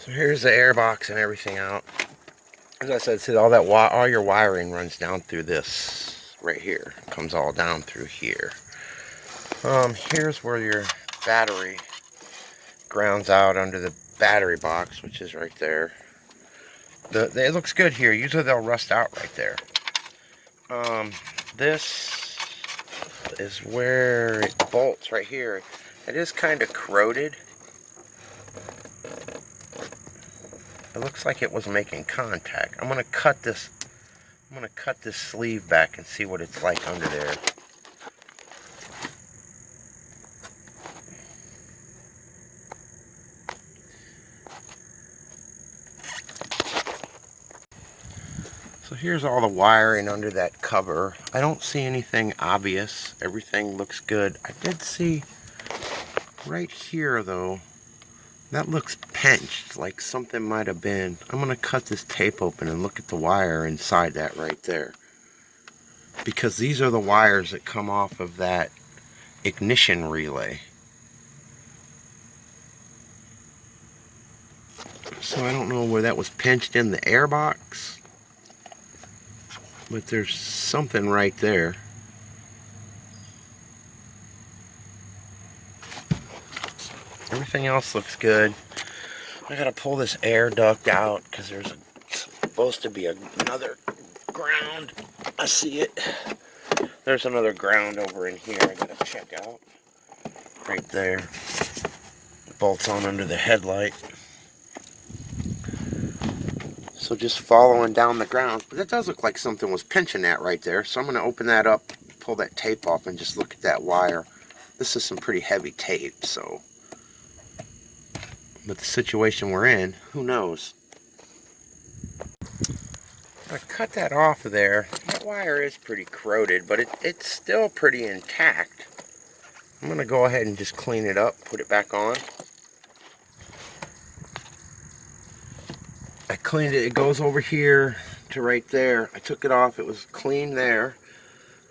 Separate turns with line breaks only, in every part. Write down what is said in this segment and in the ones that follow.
So here's the air box and everything out. As I said, see all that all your wiring runs down through this right here. It comes all down through here. Here's where your battery grounds out under the battery box, which is right there. It looks good here. Usually they'll rust out right there. This is where it bolts right here. It is kind of corroded. It looks like it was making contact. I'm gonna cut this sleeve back and see what it's like under there. So here's all the wiring under that cover. I don't see anything obvious. Everything looks good. I did see right here though, that looks pinched, like something might have been. I'm going to cut this tape open and look at the wire inside that right there. Because these are the wires that come off of that ignition relay. So I don't know where that was pinched in the air box, but there's something right there. Everything else looks good. I gotta pull this air duct out because there's supposed to be another ground. I see it. There's another ground over in here I gotta check out. Right there. Bolts on under the headlight. So just following down the ground. But that does look like something was pinching that right there. So I'm gonna open that up, pull that tape off, and just look at that wire. This is some pretty heavy tape, so. But the situation we're in, who knows? I cut that off of there. That wire is pretty corroded, but it's still pretty intact. I'm going to go ahead and just clean it up, put it back on. I cleaned it. It goes over here to right there. I took it off. It was clean there.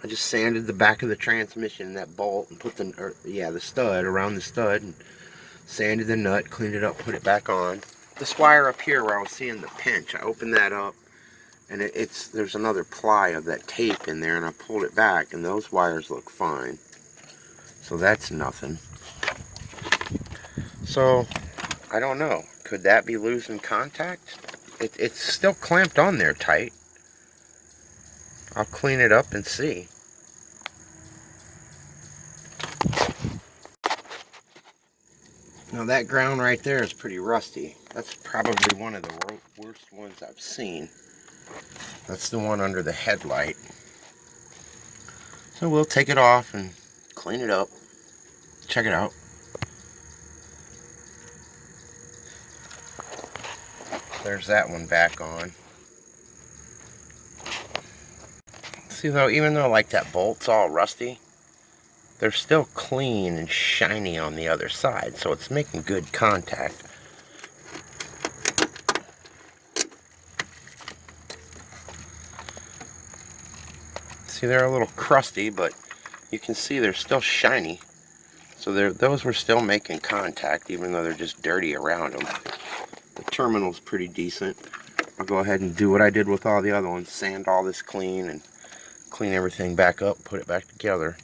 I just sanded the back of the transmission, that bolt, and put the stud around the stud, and sanded the nut, cleaned it up, put it back on. This wire up here where I was seeing the pinch, I opened that up, and there's another ply of that tape in there, and I pulled it back, and those wires look fine. So that's nothing. So, I don't know. Could that be losing contact? It's still clamped on there tight. I'll clean it up and see. Now that ground right there is pretty rusty. That's probably one of the worst ones I've seen. That's the one under the headlight. So we'll take it off and clean it up. Check it out. There's that one back on. See though, even though like that bolt's all rusty, they're still clean and shiny on the other side, so it's making good contact. See, they're a little crusty, but you can see they're still shiny. So those were still making contact, even though they're just dirty around them. The terminal's pretty decent. I'll go ahead and do what I did with all the other ones, sand all this clean and clean everything back up, put it back together.